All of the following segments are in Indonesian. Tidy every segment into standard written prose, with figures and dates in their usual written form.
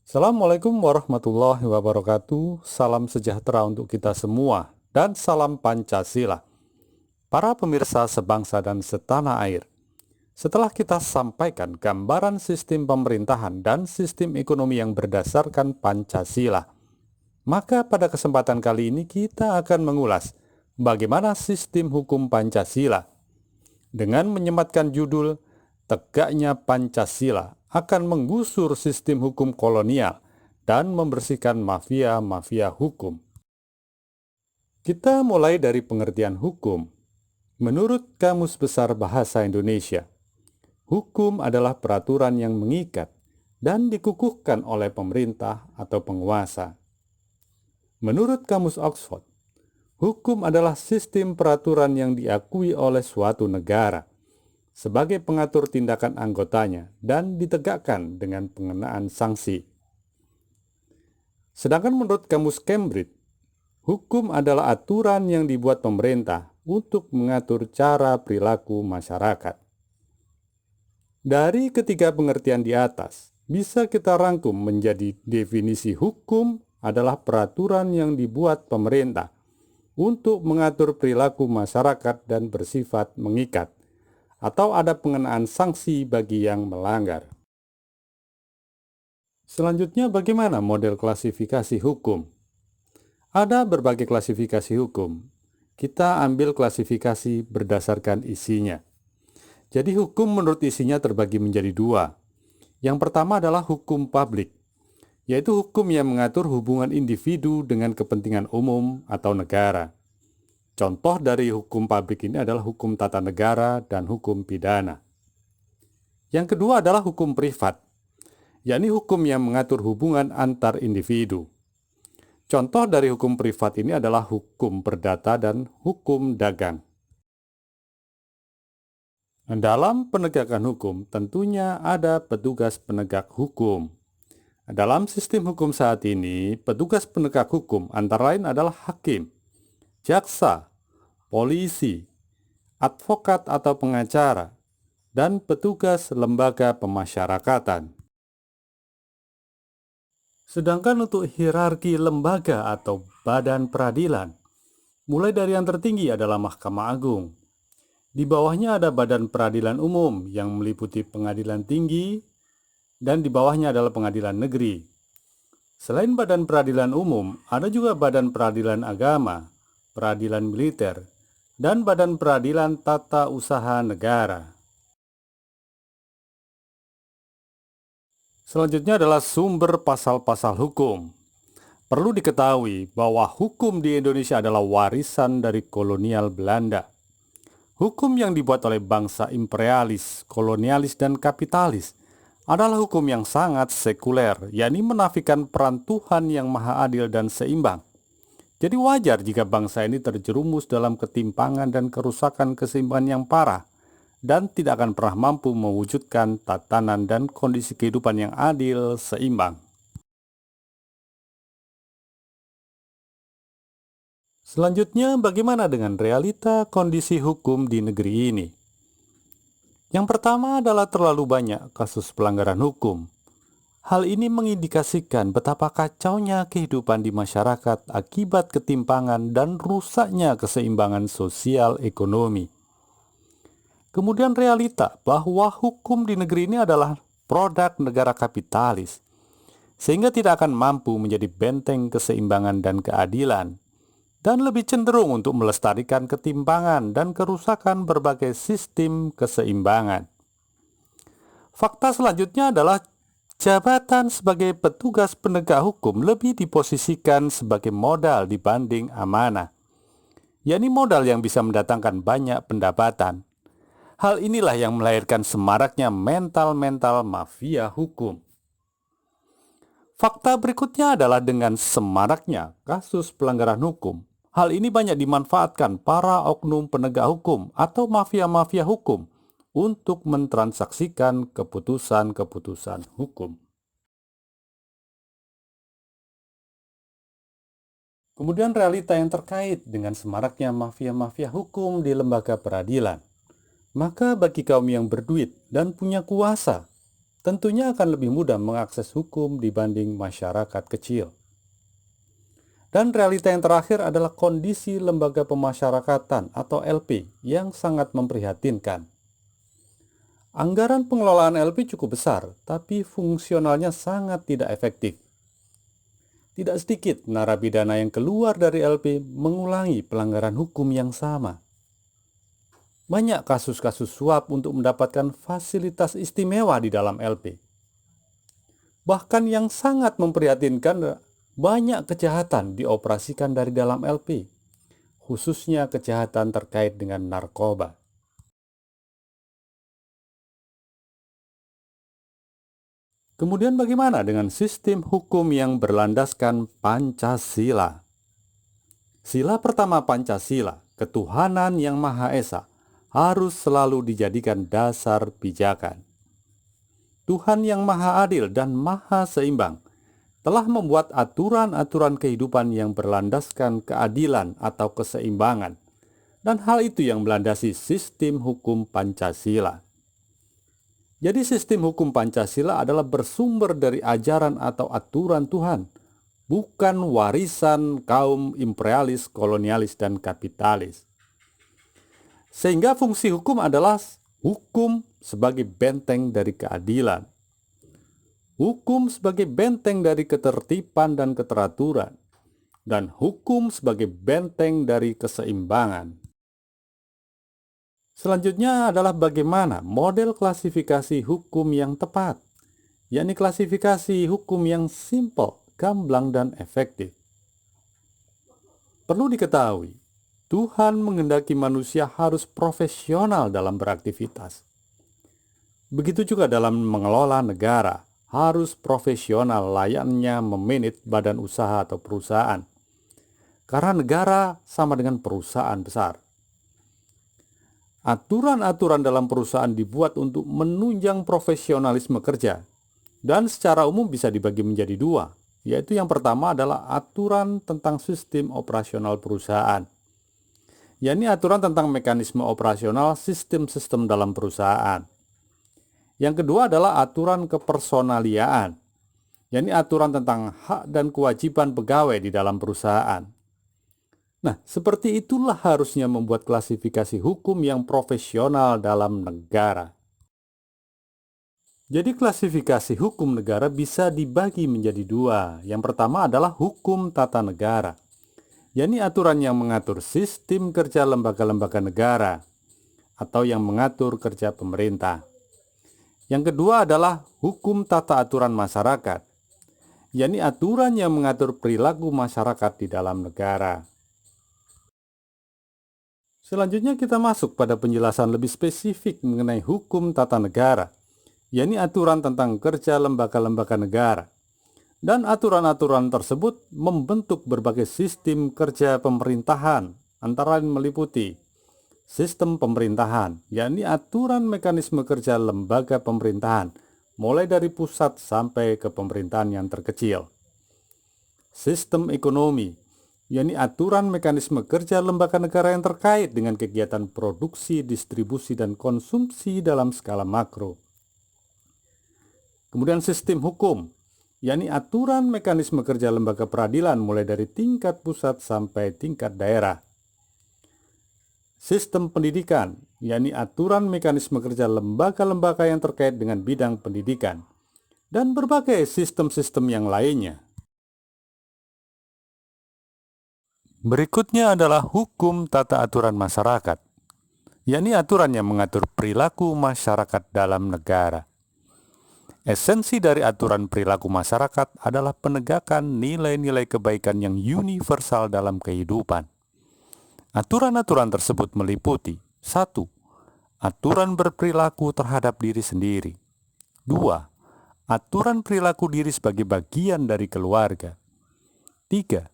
Assalamualaikum warahmatullahi wabarakatuh. Salam sejahtera untuk kita semua dan salam Pancasila. Para pemirsa sebangsa dan setanah air, setelah kita sampaikan gambaran sistem pemerintahan dan sistem ekonomi yang berdasarkan Pancasila, maka pada kesempatan kali ini kita akan mengulas bagaimana sistem hukum Pancasila. Dengan menyematkan judul Tegaknya Pancasila akan menggusur sistem hukum kolonial dan membersihkan mafia-mafia hukum. Kita mulai dari pengertian hukum. Menurut Kamus Besar Bahasa Indonesia, hukum adalah peraturan yang mengikat dan dikukuhkan oleh pemerintah atau penguasa. Menurut Kamus Oxford, hukum adalah sistem peraturan yang diakui oleh suatu negara sebagai pengatur tindakan anggotanya dan ditegakkan dengan pengenaan sanksi. Sedangkan menurut Kamus Cambridge, hukum adalah aturan yang dibuat pemerintah untuk mengatur cara perilaku masyarakat. Dari ketiga pengertian di atas, bisa kita rangkum menjadi definisi hukum adalah peraturan yang dibuat pemerintah untuk mengatur perilaku masyarakat dan bersifat mengikat, atau ada pengenaan sanksi bagi yang melanggar. Selanjutnya, bagaimana model klasifikasi hukum? Ada berbagai klasifikasi hukum. Kita ambil klasifikasi berdasarkan isinya. Jadi hukum menurut isinya terbagi menjadi dua. Yang pertama adalah hukum publik, yaitu hukum yang mengatur hubungan individu dengan kepentingan umum atau negara. Contoh dari hukum publik ini adalah hukum tata negara dan hukum pidana. Yang kedua adalah hukum privat, yakni hukum yang mengatur hubungan antar individu. Contoh dari hukum privat ini adalah hukum perdata dan hukum dagang. Dalam penegakan hukum, tentunya ada petugas penegak hukum. Dalam sistem hukum saat ini, petugas penegak hukum antara lain adalah hakim, jaksa, polisi, advokat atau pengacara, dan petugas lembaga pemasyarakatan. Sedangkan untuk hierarki lembaga atau badan peradilan, mulai dari yang tertinggi adalah Mahkamah Agung. Di bawahnya ada Badan Peradilan Umum yang meliputi pengadilan tinggi, dan di bawahnya adalah pengadilan negeri. Selain Badan Peradilan Umum, ada juga Badan Peradilan Agama, Peradilan Militer, dan Badan Peradilan Tata Usaha Negara. Selanjutnya adalah sumber pasal-pasal hukum. Perlu diketahui bahwa hukum di Indonesia adalah warisan dari kolonial Belanda. Hukum yang dibuat oleh bangsa imperialis, kolonialis, dan kapitalis adalah hukum yang sangat sekuler, yakni menafikan peran Tuhan yang maha adil dan seimbang. Jadi wajar jika bangsa ini terjerumus dalam ketimpangan dan kerusakan keseimbangan yang parah dan tidak akan pernah mampu mewujudkan tatanan dan kondisi kehidupan yang adil, seimbang. Selanjutnya, bagaimana dengan realita kondisi hukum di negeri ini? Yang pertama adalah terlalu banyak kasus pelanggaran hukum. Hal ini mengindikasikan betapa kacaunya kehidupan di masyarakat akibat ketimpangan dan rusaknya keseimbangan sosial ekonomi. Kemudian realita bahwa hukum di negeri ini adalah produk negara kapitalis, sehingga tidak akan mampu menjadi benteng keseimbangan dan keadilan, dan lebih cenderung untuk melestarikan ketimpangan dan kerusakan berbagai sistem keseimbangan. Fakta selanjutnya adalah jabatan sebagai petugas penegak hukum lebih diposisikan sebagai modal dibanding amanah, yakni modal yang bisa mendatangkan banyak pendapatan. Hal inilah yang melahirkan semaraknya mental-mental mafia hukum. Fakta berikutnya adalah dengan semaraknya kasus pelanggaran hukum, hal ini banyak dimanfaatkan para oknum penegak hukum atau mafia-mafia hukum untuk mentransaksikan keputusan-keputusan hukum. Kemudian realita yang terkait dengan semaraknya mafia-mafia hukum di lembaga peradilan. Maka bagi kaum yang berduit dan punya kuasa, tentunya akan lebih mudah mengakses hukum dibanding masyarakat kecil. Dan realita yang terakhir adalah kondisi lembaga pemasyarakatan atau LP yang sangat memprihatinkan. Anggaran pengelolaan LP cukup besar, tapi fungsionalnya sangat tidak efektif. Tidak sedikit narapidana yang keluar dari LP mengulangi pelanggaran hukum yang sama. Banyak kasus-kasus suap untuk mendapatkan fasilitas istimewa di dalam LP. Bahkan yang sangat memprihatinkan, banyak kejahatan dioperasikan dari dalam LP, khususnya kejahatan terkait dengan narkoba. Kemudian bagaimana dengan sistem hukum yang berlandaskan Pancasila? Sila pertama Pancasila, ketuhanan yang Maha Esa, harus selalu dijadikan dasar pijakan. Tuhan yang Maha Adil dan Maha Seimbang telah membuat aturan-aturan kehidupan yang berlandaskan keadilan atau keseimbangan, dan hal itu yang melandasi sistem hukum Pancasila. Jadi sistem hukum Pancasila adalah bersumber dari ajaran atau aturan Tuhan, bukan warisan kaum imperialis, kolonialis, dan kapitalis. Sehingga fungsi hukum adalah hukum sebagai benteng dari keadilan, hukum sebagai benteng dari ketertiban dan keteraturan, dan hukum sebagai benteng dari keseimbangan. Selanjutnya adalah bagaimana model klasifikasi hukum yang tepat, yakni klasifikasi hukum yang simple, gamblang, dan efektif. Perlu diketahui, Tuhan menghendaki manusia harus profesional dalam beraktivitas. Begitu juga dalam mengelola negara, harus profesional layaknya memanage badan usaha atau perusahaan. Karena negara sama dengan perusahaan besar. Aturan-aturan dalam perusahaan dibuat untuk menunjang profesionalisme kerja, dan secara umum bisa dibagi menjadi dua, yaitu yang pertama adalah aturan tentang sistem operasional perusahaan, yakni aturan tentang mekanisme operasional sistem-sistem dalam perusahaan. Yang kedua adalah aturan kepersonaliaan, yakni aturan tentang hak dan kewajiban pegawai di dalam perusahaan. Nah, seperti itulah harusnya membuat klasifikasi hukum yang profesional dalam negara. Jadi klasifikasi hukum negara bisa dibagi menjadi dua. Yang pertama adalah hukum tata negara, yakni aturan yang mengatur sistem kerja lembaga-lembaga negara atau yang mengatur kerja pemerintah. Yang kedua adalah hukum tata aturan masyarakat, yakni aturan yang mengatur perilaku masyarakat di dalam negara. Selanjutnya kita masuk pada penjelasan lebih spesifik mengenai hukum tata negara, yakni aturan tentang kerja lembaga-lembaga negara. Dan aturan-aturan tersebut membentuk berbagai sistem kerja pemerintahan, antara lain meliputi sistem pemerintahan, yakni aturan mekanisme kerja lembaga pemerintahan, mulai dari pusat sampai ke pemerintahan yang terkecil. Sistem ekonomi, yakni aturan mekanisme kerja lembaga negara yang terkait dengan kegiatan produksi, distribusi, dan konsumsi dalam skala makro. Kemudian sistem hukum, yakni aturan mekanisme kerja lembaga peradilan mulai dari tingkat pusat sampai tingkat daerah. Sistem pendidikan, yakni aturan mekanisme kerja lembaga-lembaga yang terkait dengan bidang pendidikan, dan berbagai sistem-sistem yang lainnya. Berikutnya adalah hukum tata aturan masyarakat, yakni aturan yang mengatur perilaku masyarakat dalam negara. Esensi dari aturan perilaku masyarakat adalah penegakan nilai-nilai kebaikan yang universal dalam kehidupan. Aturan-aturan tersebut meliputi 1. Aturan berperilaku terhadap diri sendiri. 2. Aturan perilaku diri sebagai bagian dari keluarga. 3.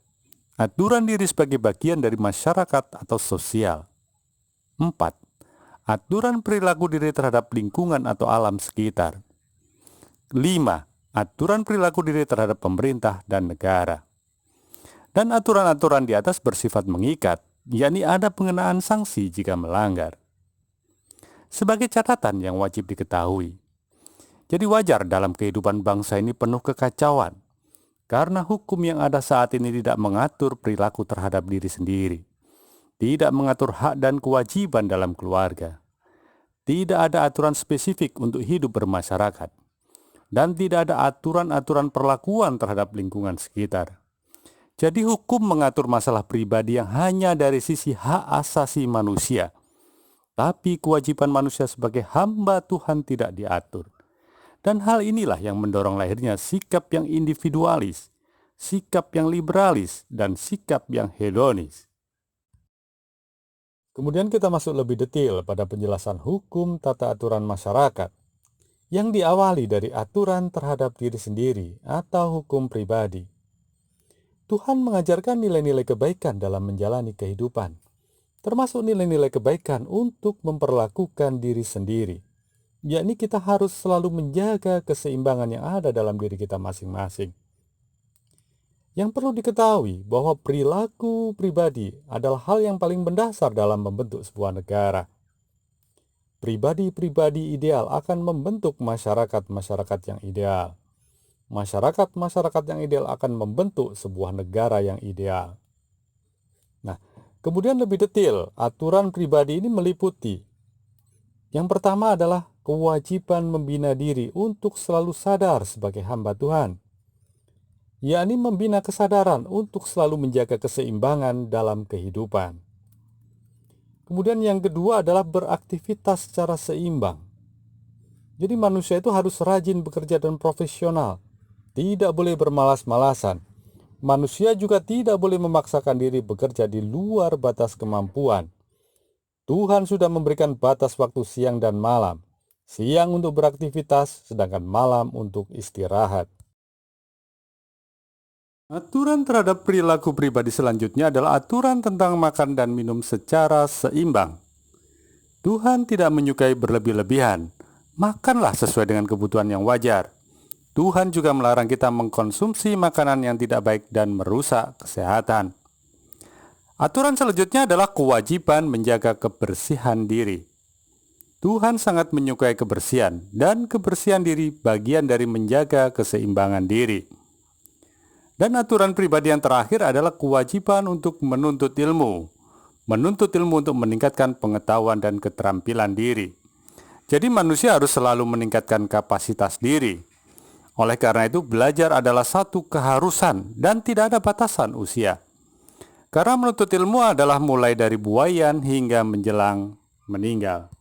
Aturan diri sebagai bagian dari masyarakat atau sosial. 4. Aturan perilaku diri terhadap lingkungan atau alam sekitar. 5. Aturan perilaku diri terhadap pemerintah dan negara. Dan aturan-aturan di atas bersifat mengikat, yakni ada pengenaan sanksi jika melanggar. Sebagai catatan yang wajib diketahui, Jadi wajar dalam kehidupan bangsa ini penuh kekacauan, karena hukum yang ada saat ini tidak mengatur perilaku terhadap diri sendiri, tidak mengatur hak dan kewajiban dalam keluarga, tidak ada aturan spesifik untuk hidup bermasyarakat, dan tidak ada aturan-aturan perlakuan terhadap lingkungan sekitar. Jadi hukum mengatur masalah pribadi yang hanya dari sisi hak asasi manusia, tapi kewajiban manusia sebagai hamba Tuhan tidak diatur. Dan hal inilah yang mendorong lahirnya sikap yang individualis, sikap yang liberalis, dan sikap yang hedonis. Kemudian kita masuk lebih detail pada penjelasan hukum tata aturan masyarakat, yang diawali dari aturan terhadap diri sendiri atau hukum pribadi. Tuhan mengajarkan nilai-nilai kebaikan dalam menjalani kehidupan, termasuk nilai-nilai kebaikan untuk memperlakukan diri sendiri, yakni kita harus selalu menjaga keseimbangan yang ada dalam diri kita masing-masing. Yang perlu diketahui bahwa perilaku pribadi adalah hal yang paling mendasar dalam membentuk sebuah negara. Pribadi-pribadi ideal akan membentuk masyarakat-masyarakat yang ideal. Masyarakat-masyarakat yang ideal akan membentuk sebuah negara yang ideal. Nah, kemudian lebih detail, aturan pribadi ini meliputi. Yang pertama adalah kewajiban membina diri untuk selalu sadar sebagai hamba Tuhan, yakni membina kesadaran untuk selalu menjaga keseimbangan dalam kehidupan. Kemudian yang kedua adalah beraktivitas secara seimbang. Jadi manusia itu harus rajin bekerja dan profesional, tidak boleh bermalas-malasan. Manusia juga tidak boleh memaksakan diri bekerja di luar batas kemampuan. Tuhan sudah memberikan batas waktu siang dan malam. Siang untuk beraktivitas, sedangkan malam untuk istirahat. Aturan terhadap perilaku pribadi selanjutnya adalah aturan tentang makan dan minum secara seimbang. Tuhan tidak menyukai berlebih-lebihan. Makanlah sesuai dengan kebutuhan yang wajar. Tuhan juga melarang kita mengkonsumsi makanan yang tidak baik dan merusak kesehatan. Aturan selanjutnya adalah kewajiban menjaga kebersihan diri. Tuhan sangat menyukai kebersihan, dan kebersihan diri bagian dari menjaga keseimbangan diri. Dan aturan pribadi yang terakhir adalah kewajiban untuk menuntut ilmu. Menuntut ilmu untuk meningkatkan pengetahuan dan keterampilan diri. Jadi manusia harus selalu meningkatkan kapasitas diri. Oleh karena itu, belajar adalah satu keharusan dan tidak ada batasan usia. Karena menuntut ilmu adalah mulai dari buayan hingga menjelang meninggal.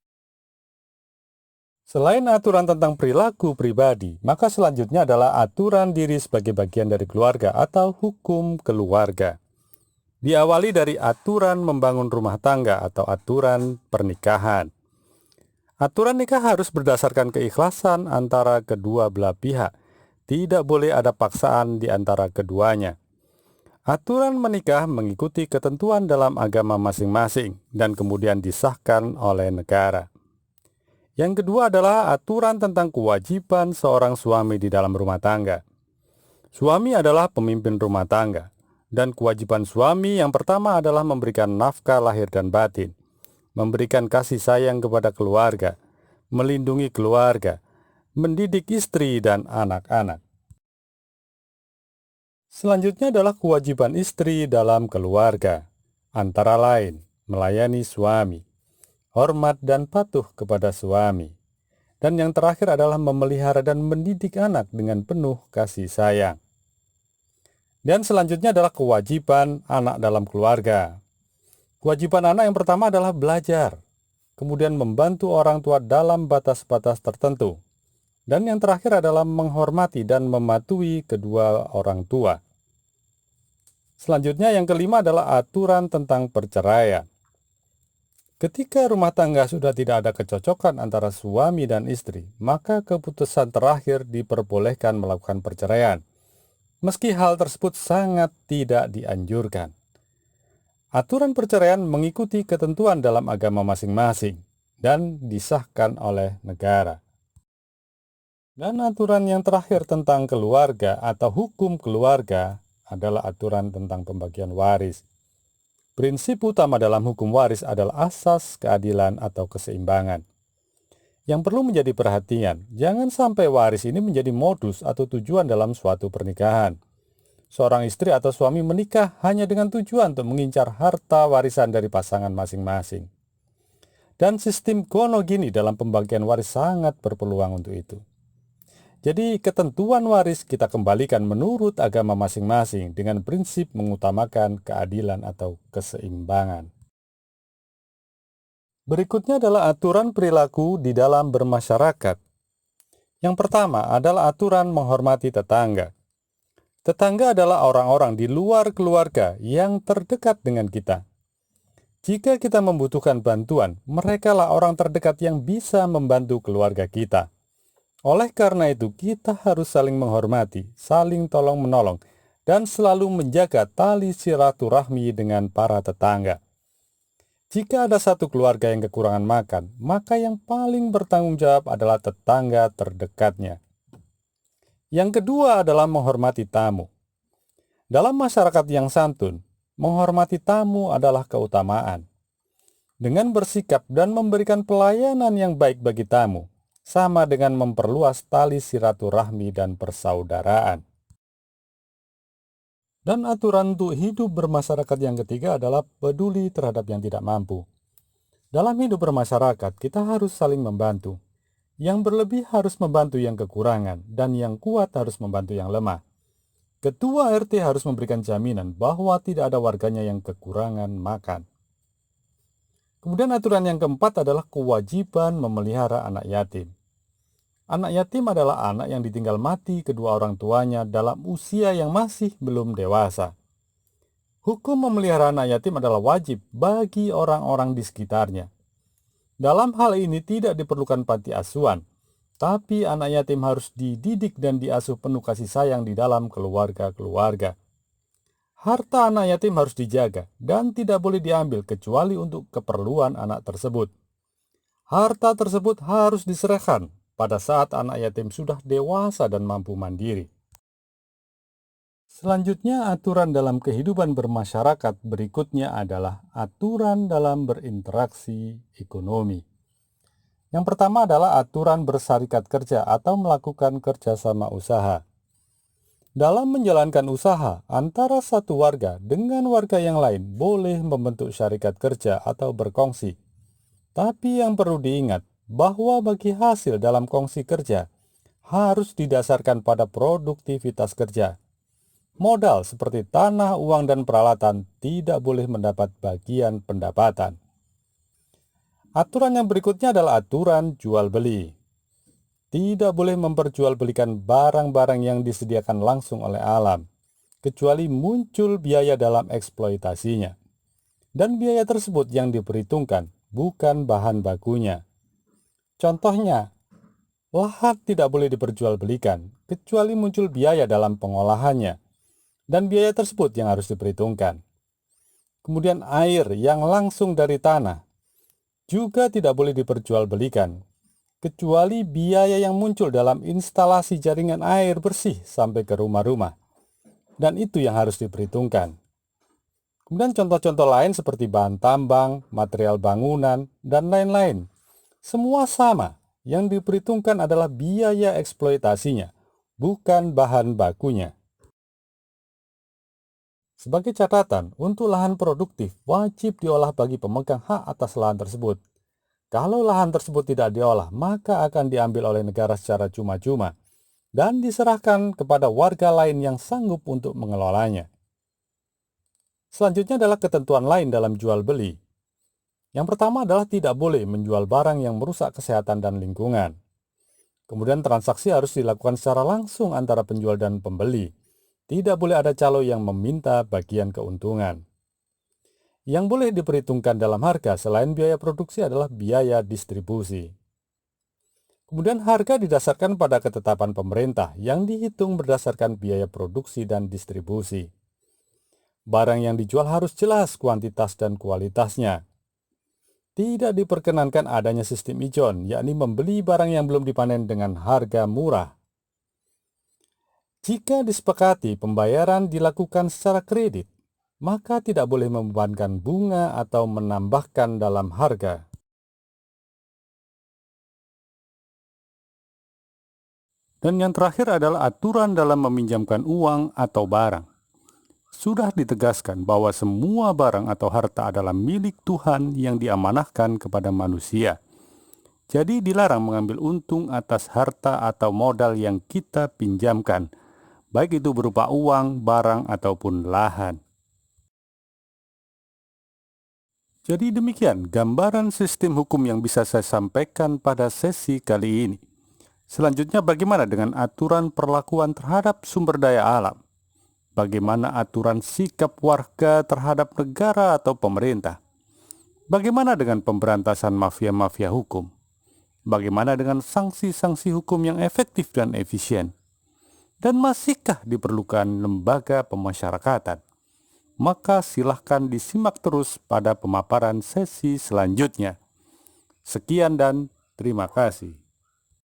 Selain aturan tentang perilaku pribadi, maka selanjutnya adalah aturan diri sebagai bagian dari keluarga atau hukum keluarga. Diawali dari aturan membangun rumah tangga atau aturan pernikahan. Aturan nikah harus berdasarkan keikhlasan antara kedua belah pihak. Tidak boleh ada paksaan di antara keduanya. Aturan menikah mengikuti ketentuan dalam agama masing-masing dan kemudian disahkan oleh negara. Yang kedua adalah aturan tentang kewajiban seorang suami di dalam rumah tangga. Suami adalah pemimpin rumah tangga, dan kewajiban suami yang pertama adalah memberikan nafkah lahir dan batin, memberikan kasih sayang kepada keluarga, melindungi keluarga, mendidik istri dan anak-anak. Selanjutnya adalah kewajiban istri dalam keluarga, antara lain melayani suami, hormat dan patuh kepada suami, dan yang terakhir adalah memelihara dan mendidik anak dengan penuh kasih sayang. Dan selanjutnya adalah kewajiban anak dalam keluarga. Kewajiban anak yang pertama adalah belajar, kemudian membantu orang tua dalam batas-batas tertentu. Dan yang terakhir adalah menghormati dan mematuhi kedua orang tua. Selanjutnya yang kelima adalah aturan tentang perceraian. Ketika rumah tangga sudah tidak ada kecocokan antara suami dan istri, maka keputusan terakhir diperbolehkan melakukan perceraian. Meski hal tersebut sangat tidak dianjurkan. Aturan perceraian mengikuti ketentuan dalam agama masing-masing dan disahkan oleh negara. Dan aturan yang terakhir tentang keluarga atau hukum keluarga adalah aturan tentang pembagian waris. Prinsip utama dalam hukum waris adalah asas keadilan atau keseimbangan. Yang perlu menjadi perhatian, jangan sampai waris ini menjadi modus atau tujuan dalam suatu pernikahan. Seorang istri atau suami menikah hanya dengan tujuan untuk mengincar harta warisan dari pasangan masing-masing. Dan sistem gonogini dalam pembagian waris sangat berpeluang untuk itu. Jadi ketentuan waris kita kembalikan menurut agama masing-masing dengan prinsip mengutamakan keadilan atau keseimbangan. Berikutnya adalah aturan perilaku di dalam bermasyarakat. Yang pertama adalah aturan menghormati tetangga. Tetangga adalah orang-orang di luar keluarga yang terdekat dengan kita. Jika kita membutuhkan bantuan, merekalah orang terdekat yang bisa membantu keluarga kita. Oleh karena itu, kita harus saling menghormati, saling tolong-menolong, dan selalu menjaga tali silaturahmi dengan para tetangga. Jika ada satu keluarga yang kekurangan makan, maka yang paling bertanggung jawab adalah tetangga terdekatnya. Yang kedua adalah menghormati tamu. Dalam masyarakat yang santun, menghormati tamu adalah keutamaan. Dengan bersikap dan memberikan pelayanan yang baik bagi tamu, sama dengan memperluas tali silaturahmi dan persaudaraan. Dan aturan untuk hidup bermasyarakat yang ketiga adalah peduli terhadap yang tidak mampu. Dalam hidup bermasyarakat, kita harus saling membantu. Yang berlebih harus membantu yang kekurangan, dan yang kuat harus membantu yang lemah. Ketua RT harus memberikan jaminan bahwa tidak ada warganya yang kekurangan makan. Kemudian aturan yang keempat adalah kewajiban memelihara anak yatim. Anak yatim adalah anak yang ditinggal mati kedua orang tuanya dalam usia yang masih belum dewasa. Hukum memelihara anak yatim adalah wajib bagi orang-orang di sekitarnya. Dalam hal ini tidak diperlukan panti asuhan, tapi anak yatim harus dididik dan diasuh penuh kasih sayang di dalam keluarga-keluarga. Harta anak yatim harus dijaga dan tidak boleh diambil kecuali untuk keperluan anak tersebut. Harta tersebut harus diserahkan pada saat anak yatim sudah dewasa dan mampu mandiri. Selanjutnya, aturan dalam kehidupan bermasyarakat berikutnya adalah aturan dalam berinteraksi ekonomi. Yang pertama adalah aturan bersarikat kerja atau melakukan kerjasama usaha. Dalam menjalankan usaha, antara satu warga dengan warga yang lain boleh membentuk syarikat kerja atau berkongsi. Tapi yang perlu diingat, bahwa bagi hasil dalam kongsi kerja harus didasarkan pada produktivitas kerja. Modal seperti tanah, uang, dan peralatan tidak boleh mendapat bagian pendapatan. Aturan yang berikutnya adalah aturan jual beli. Tidak boleh memperjualbelikan barang-barang yang disediakan langsung oleh alam, kecuali muncul biaya dalam eksploitasinya. Dan biaya tersebut yang diperhitungkan, bukan bahan bakunya. Contohnya, lahan tidak boleh diperjualbelikan, kecuali muncul biaya dalam pengolahannya, dan biaya tersebut yang harus diperhitungkan. Kemudian air yang langsung dari tanah juga tidak boleh diperjualbelikan, kecuali biaya yang muncul dalam instalasi jaringan air bersih sampai ke rumah-rumah, dan itu yang harus diperhitungkan. Kemudian contoh-contoh lain seperti bahan tambang, material bangunan, dan lain-lain. Semua sama, yang diperhitungkan adalah biaya eksploitasinya, bukan bahan bakunya. Sebagai catatan, untuk lahan produktif wajib diolah bagi pemegang hak atas lahan tersebut. Kalau lahan tersebut tidak diolah, maka akan diambil oleh negara secara cuma-cuma dan diserahkan kepada warga lain yang sanggup untuk mengelolanya. Selanjutnya adalah ketentuan lain dalam jual beli. Yang pertama adalah tidak boleh menjual barang yang merusak kesehatan dan lingkungan. Kemudian transaksi harus dilakukan secara langsung antara penjual dan pembeli. Tidak boleh ada calo yang meminta bagian keuntungan. Yang boleh diperhitungkan dalam harga selain biaya produksi adalah biaya distribusi. Kemudian harga didasarkan pada ketetapan pemerintah yang dihitung berdasarkan biaya produksi dan distribusi. Barang yang dijual harus jelas kuantitas dan kualitasnya. Tidak diperkenankan adanya sistem ijon, yakni membeli barang yang belum dipanen dengan harga murah. Jika disepakati pembayaran dilakukan secara kredit, maka tidak boleh membebankan bunga atau menambahkan dalam harga. Dan yang terakhir adalah aturan dalam meminjamkan uang atau barang. Sudah ditegaskan bahwa semua barang atau harta adalah milik Tuhan yang diamanahkan kepada manusia. Jadi dilarang mengambil untung atas harta atau modal yang kita pinjamkan, baik itu berupa uang, barang, ataupun lahan. Jadi demikian gambaran sistem hukum yang bisa saya sampaikan pada sesi kali ini. Selanjutnya, bagaimana dengan aturan perlakuan terhadap sumber daya alam? Bagaimana aturan sikap warga terhadap negara atau pemerintah? Bagaimana dengan pemberantasan mafia-mafia hukum? Bagaimana dengan sanksi-sanksi hukum yang efektif dan efisien? Dan masihkah diperlukan lembaga pemasyarakatan? Maka silahkan disimak terus pada pemaparan sesi selanjutnya. Sekian dan terima kasih.